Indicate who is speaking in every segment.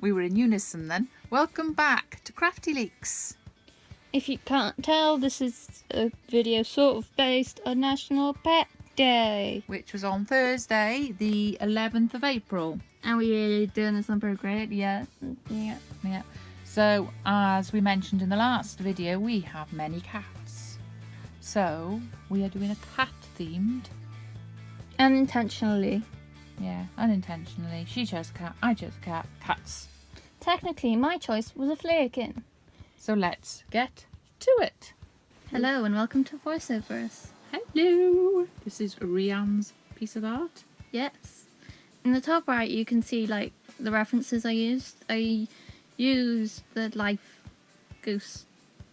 Speaker 1: We were in unison then. Welcome back to Crafty Leaks.
Speaker 2: If you can't tell, this is a video sort of based on National Pet Day.
Speaker 1: Which was on Thursday, the 11th of April.
Speaker 2: And we're doing this on Procreate, yeah.
Speaker 1: So, as we mentioned in the last video, we have many cats. So, we are doing a cat-themed.
Speaker 2: Unintentionally.
Speaker 1: Yeah, unintentionally. She chose a cat, I chose a cat. Cats.
Speaker 2: Technically, my choice was a flakin'.
Speaker 1: So let's get to it.
Speaker 2: Hello and welcome to Voiceovers.
Speaker 1: Hello. This is Rhian's piece of art.
Speaker 2: Yes. In the top right, you can see like the references I used. I used the life goose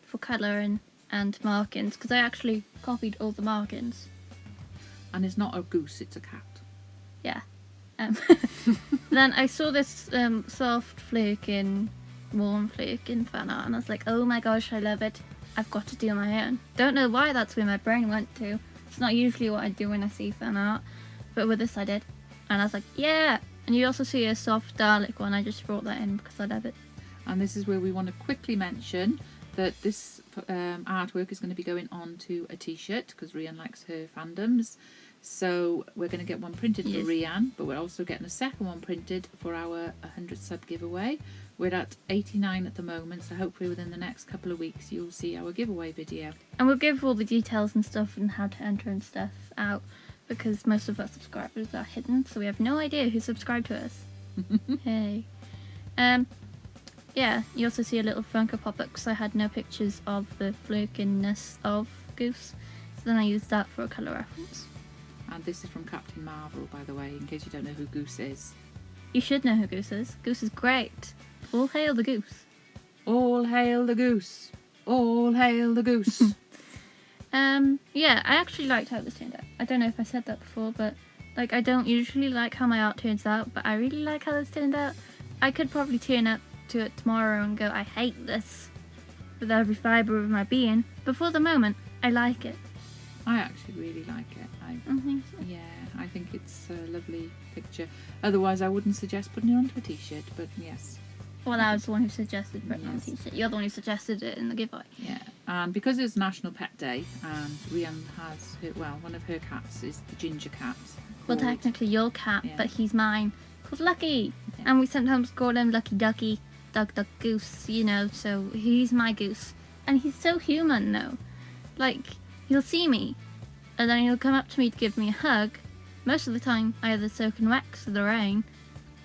Speaker 2: for colouring and markings because I actually copied all the markings.
Speaker 1: And it's not a goose, it's a cat.
Speaker 2: Yeah. Then I saw this soft flaking, warm flaking fan art and I was like, oh my gosh, I love it. I've got to do my own. Don't know why that's where my brain went to. It's not usually what I do when I see fan art, but with this I did. And I was like, yeah! And you also see a soft Dalek one, I just brought that in because I love it.
Speaker 1: And this is where we want to quickly mention that this artwork is going to be going onto a t-shirt because Rhian likes her fandoms. So we're going to get one printed for Rhian, but we're also getting a second one printed for our 100 sub giveaway. We're at 89 at the moment, so hopefully within the next couple of weeks you'll see our giveaway video.
Speaker 2: And we'll give all the details and stuff and how to enter and stuff out because most of our subscribers are hidden, so we have no idea who subscribed to us. Hey. Yeah, you also see a little Funko pop-up because I had no pictures of the flakiness of Goose, so then I used that for a colour reference.
Speaker 1: And this is from Captain Marvel, by the way, in case you don't know who Goose is.
Speaker 2: You should know who Goose is. Goose is great. All hail the Goose.
Speaker 1: All hail the Goose. All hail the Goose.
Speaker 2: Yeah, I actually liked how this turned out. I don't know if I said that before, but like I don't usually like how my art turns out, but I really like how this turned out. I could probably turn up to it tomorrow and go, I hate this with every fibre of my being, but for the moment, I like it.
Speaker 1: I actually really like it.
Speaker 2: I think so.
Speaker 1: Yeah, I think it's a lovely picture. Otherwise, I wouldn't suggest putting it onto a t-shirt, but yes.
Speaker 2: Well, I was the one who suggested putting it on a t-shirt. You're the one who suggested it in the giveaway.
Speaker 1: Yeah, and because it's National Pet Day, and Rhian has, one of her cats is the ginger cat.
Speaker 2: Well, technically your cat,
Speaker 1: yeah.
Speaker 2: But he's mine, called Lucky.
Speaker 1: Yeah.
Speaker 2: And we sometimes call him Lucky Ducky, Duck Duck Goose, you know, so he's my goose. And he's so human, though. Like, he'll see me, and then he'll come up to me to give me a hug. Most of the time, either soaking wet with the rain,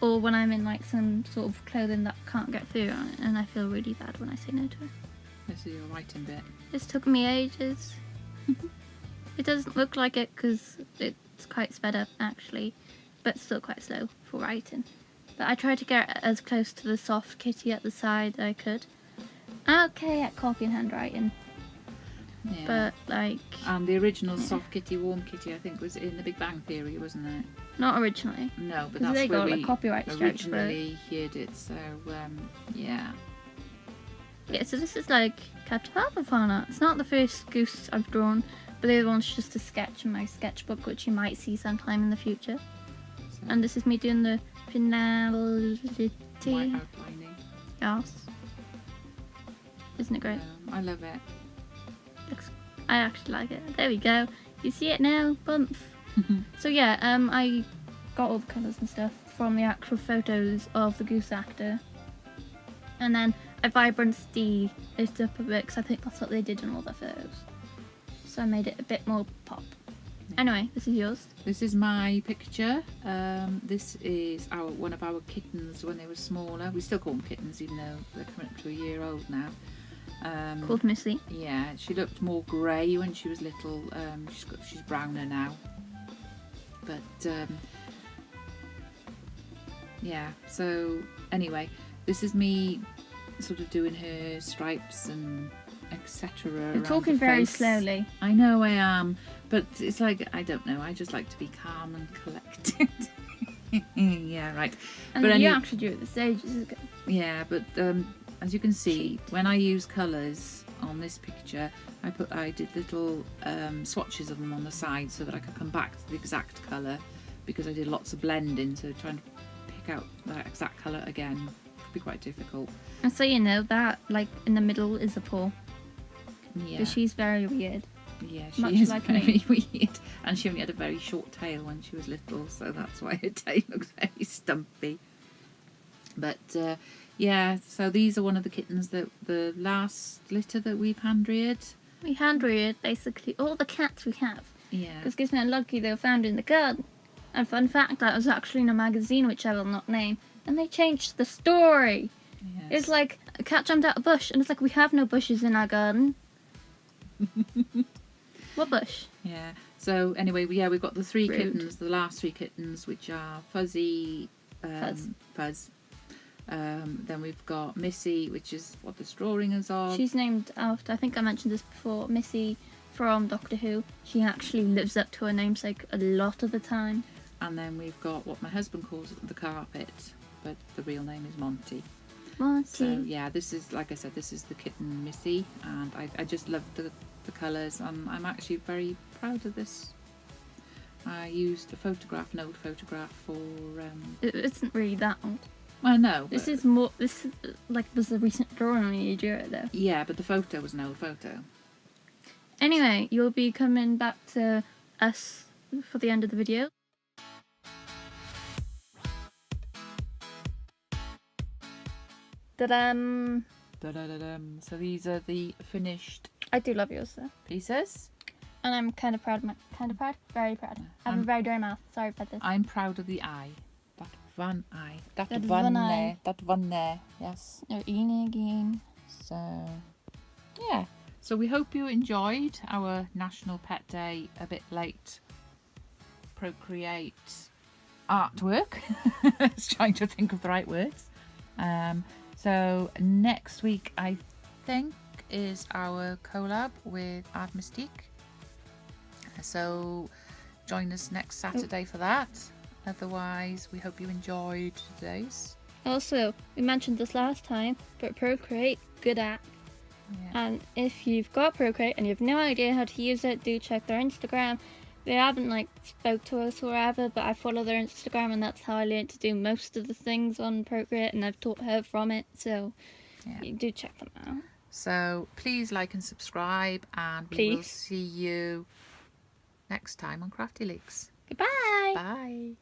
Speaker 2: or when I'm in like some sort of clothing that can't get fur on it, and I feel really bad when I say no to it.
Speaker 1: This is your writing bit.
Speaker 2: This took me ages. It doesn't look like it because it's quite sped up actually, but still quite slow for writing. But I tried to get as close to the soft kitty at the side as I could. I'm okay at copying handwriting.
Speaker 1: Yeah.
Speaker 2: But like...
Speaker 1: And the original Soft Kitty, Warm Kitty, I think, was in The Big Bang Theory, wasn't it?
Speaker 2: Not originally.
Speaker 1: No, but
Speaker 2: They
Speaker 1: that's where
Speaker 2: got,
Speaker 1: we
Speaker 2: like, copyright strikes for it.
Speaker 1: originally heard it, so, yeah.
Speaker 2: Yeah, so this is like Captain Marvel fan art. It's not the first goose I've drawn, but the other one's just a sketch in my sketchbook, which you might see sometime in the future.
Speaker 1: So,
Speaker 2: And this is me doing the finality.
Speaker 1: white outlining.
Speaker 2: Yes. Isn't it great?
Speaker 1: I love it.
Speaker 2: I actually like it. There we go. You see it now? Bump. So yeah, I got all the colours and stuff from the actual photos of the goose actor. And then I vibranted it up a bit because I think that's what they did in all their photos. So I made it a bit more pop. Anyway, this is yours.
Speaker 1: This is my picture. This is one of our kittens when they were smaller. We still call them kittens even though they're coming up to a year old now.
Speaker 2: Called Missy.
Speaker 1: Yeah, she looked more grey when she was little. She's browner now. But yeah, so anyway, this is me sort of doing her stripes and etc.
Speaker 2: You're talking very slowly.
Speaker 1: I know I am, but it's like, I don't know, I just like to be calm and collected. Yeah, right.
Speaker 2: And
Speaker 1: but
Speaker 2: you actually do it at the stages.
Speaker 1: Yeah, but as you can see, when I use colours on this picture, I did little swatches of them on the side so that I could come back to the exact colour, because I did lots of blending, so trying to pick out that exact colour again could be quite difficult.
Speaker 2: And so you know that, like, in the middle is a paw.
Speaker 1: Yeah.
Speaker 2: Because she's very weird.
Speaker 1: Yeah, she
Speaker 2: Much
Speaker 1: is
Speaker 2: like
Speaker 1: very
Speaker 2: me.
Speaker 1: weird. And she only had a very short tail when she was little, so that's why her tail looks very stumpy. But yeah, so these are one of the kittens that the last litter that we've hand-reared.
Speaker 2: We hand-reared basically all the cats we have.
Speaker 1: Yeah.
Speaker 2: Because Gizmo and Lucky, they were found in the garden. And fun fact, that was actually in a magazine which I will not name. And they changed the story.
Speaker 1: Yes.
Speaker 2: It's like a cat jumped out a bush, and it's like, we have no bushes in our garden. What bush?
Speaker 1: Yeah. So anyway, we've got the three
Speaker 2: Rude.
Speaker 1: kittens, the last three kittens, which are Fuzzy, Fuzz. Then we've got Missy, which is what the straw ringers are.
Speaker 2: She's named after, I think I mentioned this before, Missy from Doctor Who. She actually lives up to her namesake a lot of the time.
Speaker 1: And then we've got what my husband calls the carpet, but the real name is Monty.
Speaker 2: Monty.
Speaker 1: So yeah, this is, like I said, this is the kitten Missy, and I just love the colours, and I'm actually very proud of this. I used an old photograph for...
Speaker 2: It isn't really that old.
Speaker 1: Well, no.
Speaker 2: This is like, was a recent drawing when you drew it though.
Speaker 1: Yeah, but the photo was an old photo.
Speaker 2: Anyway, you'll be coming back to us for the end of the video. Da-dum.
Speaker 1: Da-da-da-dum. So these are the finished
Speaker 2: I do love yours though.
Speaker 1: pieces.
Speaker 2: And I'm kind of proud of very proud. I have a very dry mouth, sorry about this.
Speaker 1: I'm proud of the eye. That one eye. That
Speaker 2: That
Speaker 1: one
Speaker 2: one
Speaker 1: there.
Speaker 2: eye.
Speaker 1: That one there. Yes.
Speaker 2: You're eating again.
Speaker 1: So, yeah. So we hope you enjoyed our National Pet Day a bit late Procreate artwork. I was trying to think of the right words. So next week, I think, is our collab with Art Mystique. So join us next Saturday for that. Otherwise, we hope you enjoyed today's.
Speaker 2: Also, we mentioned this last time, but Procreate, good app.
Speaker 1: Yeah.
Speaker 2: And if you've got Procreate and you have no idea how to use it, do check their Instagram. They haven't like spoke to us or whatever, but I follow their Instagram and that's how I learned to do most of the things on Procreate, and I've taught her from it, so
Speaker 1: Yeah.
Speaker 2: you do check them out.
Speaker 1: So please like and subscribe, and we will see you next time on Crafty Leaks.
Speaker 2: Goodbye!
Speaker 1: Bye.